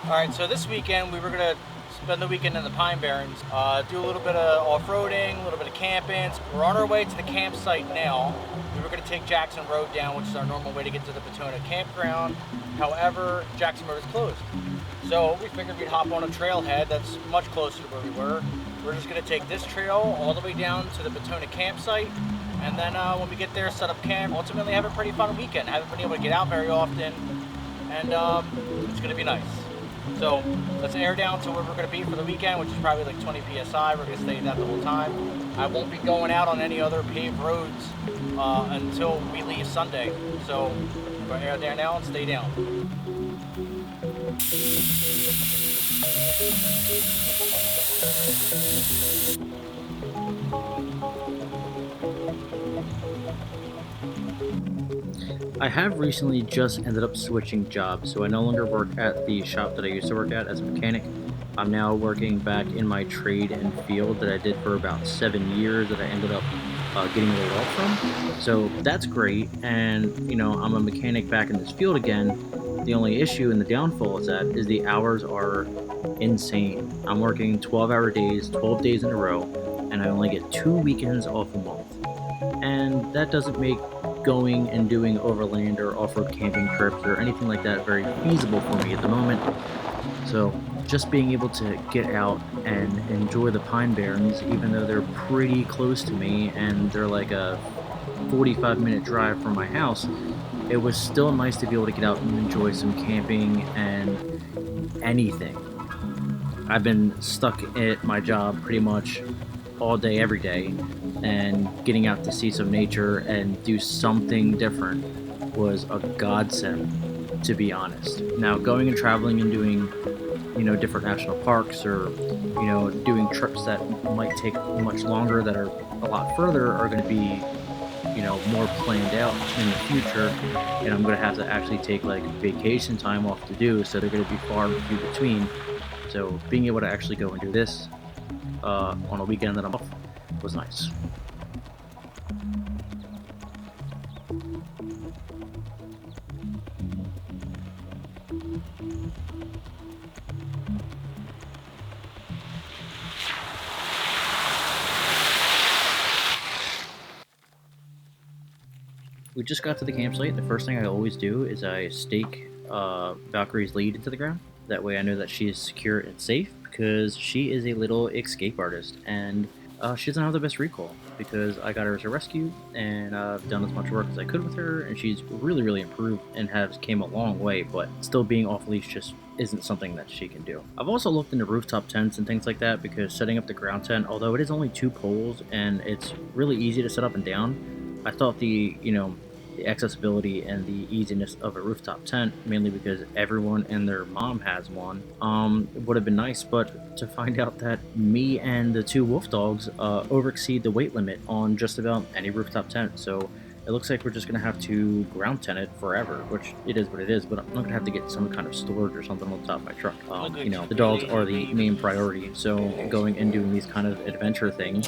All right, so this weekend we were gonna spend the weekend in the Pine Barrens, do a little bit of off-roading, a little bit of camping. We're on our way to the campsite now. We were gonna take Jackson Road down, which is our normal way to get to the Batona campground. However, Jackson Road is closed. So we figured we'd hop on a trailhead that's much closer to where we were. We're just gonna take this trail all the way down to the Batona campsite, and then when we get there, set up camp, ultimately have a pretty fun weekend. Haven't been able to get out very often, and it's gonna be nice. So let's air down to where we're going to be for the weekend, which is probably like 20 psi. We're going to stay that the whole time. I won't be going out on any other paved roads until we leave Sunday. So we're going to air there now and stay down. I have recently just ended up switching jobs, so I no longer work at the shop that I used to work at as a mechanic. I'm now working back in my trade and field that I did for about 7 years that I ended up getting laid off from. So that's great, and I'm a mechanic back in this field again. The only issue and the downfall is the hours are insane. I'm working 12-hour days, 12 days in a row, and I only get 2 weekends off a month. And that doesn't make going and doing overland or off-road camping trips or anything like that very feasible for me at the moment. So just being able to get out and enjoy the Pine Barrens, even though they're pretty close to me and they're like a 45-minute drive from my house, it was still nice to be able to get out and enjoy some camping and anything. I've been stuck at my job pretty much all day, every day, and getting out to see some nature and do something different was a godsend, to be honest. Now, going and traveling and doing, different national parks or, doing trips that might take much longer that are a lot further are going to be, more planned out in the future, and I'm going to have to actually take like vacation time off to do, so they're going to be far and few between. So being able to actually go and do this on a weekend that I'm off was nice. We just got to the campsite. The first thing I always do is I stake Valkyrie's lead into the ground. That way I know that she is secure and safe, because she is a little escape artist, and she doesn't have the best recall, because I got her as a rescue, and I've done as much work as I could with her, and she's really, really improved and has came a long way, but still being off leash just isn't something that she can do. I've also looked into rooftop tents and things like that, because setting up the ground tent, although it is only 2 poles and it's really easy to set up and down, I thought the accessibility and the easiness of a rooftop tent, mainly because everyone and their mom has one, would have been nice. But to find out that me and the two wolf dogs over exceed the weight limit on just about any rooftop tent, so it looks like we're just gonna have to ground tent it forever, which it is what it is. But I'm not gonna have to get some kind of storage or something on top of my truck. The dogs are the main priority. So going and doing these kind of adventure things,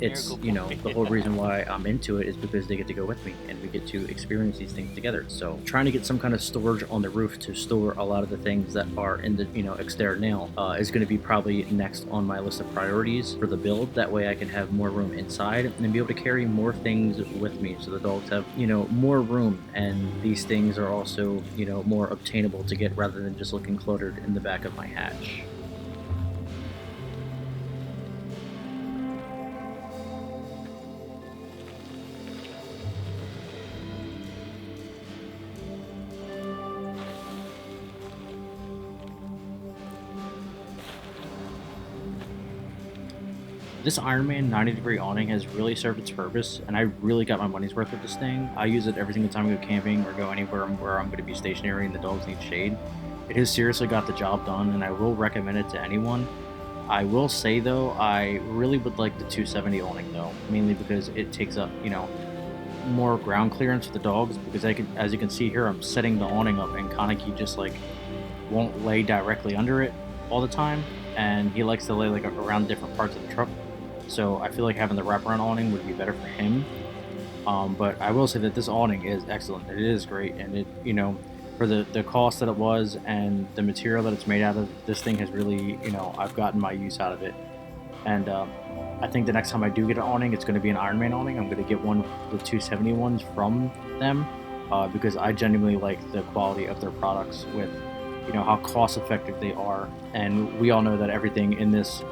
it's the whole reason why I'm into it is because they get to go with me and we get to experience these things together. So trying to get some kind of storage on the roof to store a lot of the things that are in the exterior now is going to be probably next on my list of priorities for the build. That way I can have more room inside and be able to carry more things with me, so the dogs have more room, and these things are also more obtainable to get rather than just looking cluttered in the back of my hatch. This Ironman 90-degree awning has really served its purpose, and I really got my money's worth with this thing. I use it every single time I go camping or go anywhere where I'm going to be stationary and the dogs need shade. It has seriously got the job done, and I will recommend it to anyone. I will say though, I really would like the 270 awning though, mainly because it takes up, more ground clearance for the dogs. Because as you can see here, I'm setting the awning up, and Kaneki just like won't lay directly under it all the time, and he likes to lay like around different parts of the truck. So I feel like having the wraparound awning would be better for him. But I will say that this awning is excellent. It is great, and it for the cost that it was and the material that it's made out of. This thing has really, I've gotten my use out of it. And I think the next time I do get an awning, it's going to be an Iron Man awning. I'm going to get one of the 270 ones from them because I genuinely like the quality of their products with, how cost effective they are. And we all know that everything in this,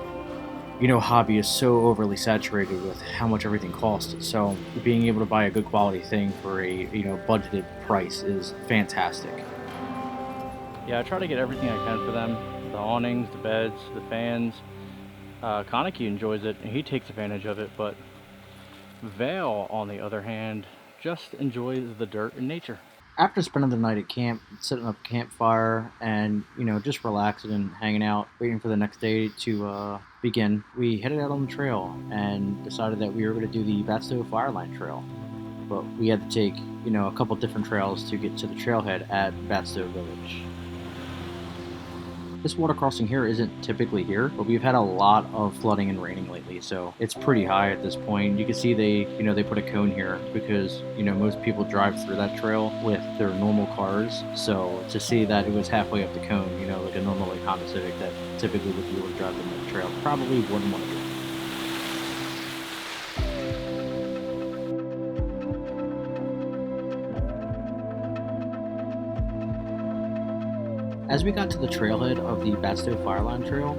hobby is so overly saturated with how much everything costs. So being able to buy a good quality thing for a, budgeted price is fantastic. Yeah, I try to get everything I can for them. The awnings, the beds, the fans. Kaneki enjoys it and he takes advantage of it, but Vale, on the other hand, just enjoys the dirt and nature. After spending the night at camp, setting up a campfire and, just relaxing and hanging out, waiting for the next day to begin, we headed out on the trail and decided that we were going to do the Batsto Fireline Trail. But we had to take, a couple different trails to get to the trailhead at Batsto Village. This water crossing here isn't typically here, but we've had a lot of flooding and raining lately, so it's pretty high at this point. You can see they put a cone here because, most people drive through that trail with their normal cars. So to see that it was halfway up the cone, like a normal Honda Civic that typically would be able to drive in that trail, probably wouldn't want to do it. As we got to the trailhead of the Batsto Fireline Trail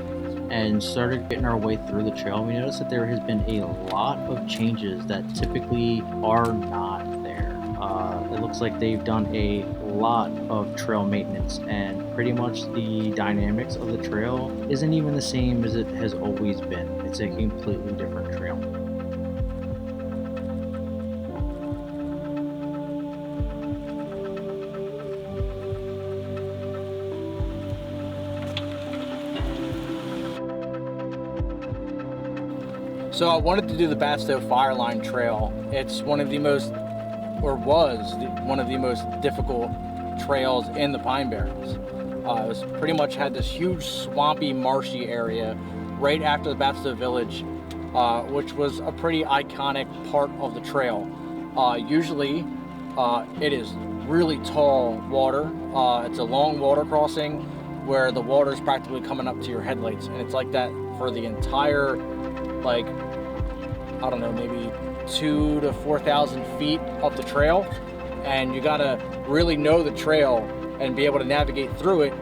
and started getting our way through the trail, we noticed that there has been a lot of changes that typically are not there. It looks like they've done a lot of trail maintenance, and pretty much the dynamics of the trail isn't even the same as it has always been. It's a completely different trail. So I wanted to do the Batsto Fireline Trail. It's one of the most, or was one of the most difficult trails in the Pine Barrens. It was pretty much had this huge swampy, marshy area right after the Batsto Village, which was a pretty iconic part of the trail. Usually, it is really tall water. It's a long water crossing where the water is practically coming up to your headlights, and it's like that for the entire, like, I don't know, maybe 2,000 to 4,000 feet up the trail, and you gotta really know the trail and be able to navigate through it,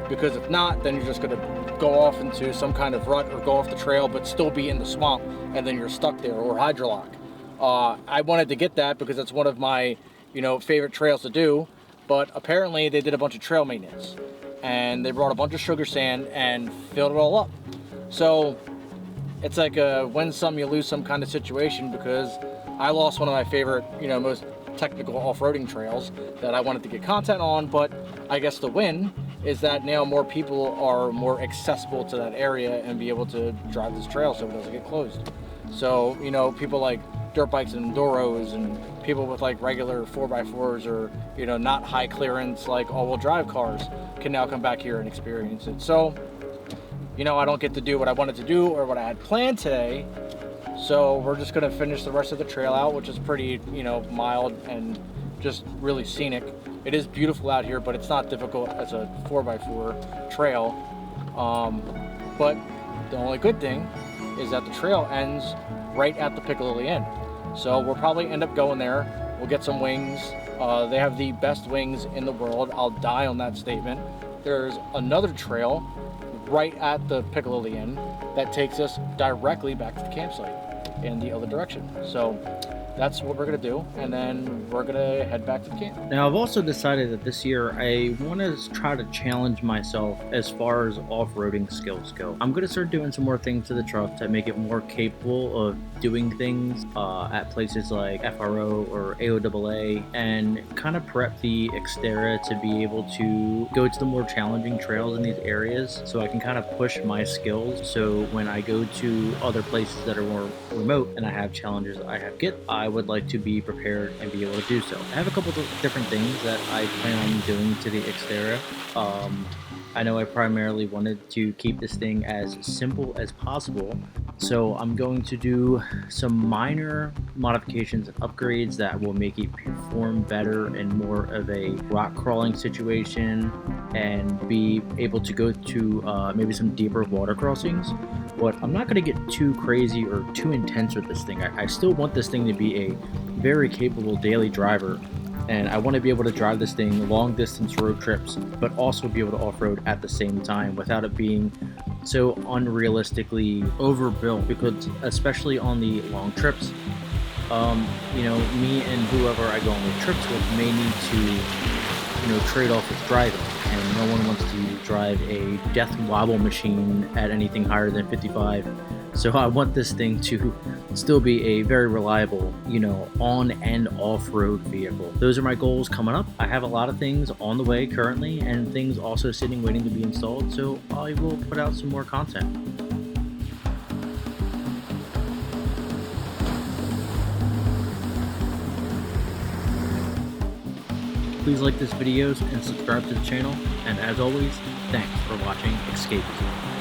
because if not, then you're just gonna go off into some kind of rut or go off the trail but still be in the swamp, and then you're stuck there, or hydrolock. I wanted to get that because it's one of my favorite trails to do, but apparently they did a bunch of trail maintenance and they brought a bunch of sugar sand and filled it all up. So it's like a win some, you lose some kind of situation, because I lost one of my favorite, most technical off-roading trails that I wanted to get content on. But I guess the win is that now more people are more accessible to that area and be able to drive this trail so it doesn't get closed. So, people like dirt bikes and enduros and people with like regular 4x4s or, not high clearance, like all-wheel drive cars can now come back here and experience it. So, I don't get to do what I wanted to do or what I had planned today. So we're just gonna finish the rest of the trail out, which is pretty, mild and just really scenic. It is beautiful out here, but it's not difficult as a 4x4 trail. But the only good thing is that the trail ends right at the Piccalilli Inn. So we'll probably end up going there. We'll get some wings. They have the best wings in the world. I'll die on that statement. There's another trail right at the Piccalilli Inn that takes us directly back to the campsite in the other direction. So that's what we're gonna do, and then we're gonna head back to the camp. Now, I've also decided that this year I want to try to challenge myself as far as off-roading skills go. I'm gonna start doing some more things to the truck to make it more capable of doing things at places like FRO or AOAA, and kind of prep the Xterra to be able to go to the more challenging trails in these areas, so I can kind of push my skills. So when I go to other places that are more remote and I have challenges I have get, I would like to be prepared and be able to do so. I have a couple of different things that I plan on doing to the Xterra. I know I primarily wanted to keep this thing as simple as possible So I'm going to do some minor modifications and upgrades that will make it perform better in more of a rock crawling situation and be able to go to maybe some deeper water crossings. But I'm not going to get too crazy or too intense with this thing. I still want this thing to be a very capable daily driver, and I want to be able to drive this thing long distance road trips, but also be able to off-road at the same time without it being so unrealistically overbuilt, because especially on the long trips, you know, me and whoever I go on the trips with may need to, you know, trade off with driving, and no one wants to drive a death wobble machine at anything higher than 55. So I want this thing to still be a very reliable, you know, on and off-road vehicle. Those are my goals coming up. I have a lot of things on the way currently and things also sitting waiting to be installed, so I will put out some more content. Please like this video and subscribe to the channel, and as always, thanks for watching Escapism.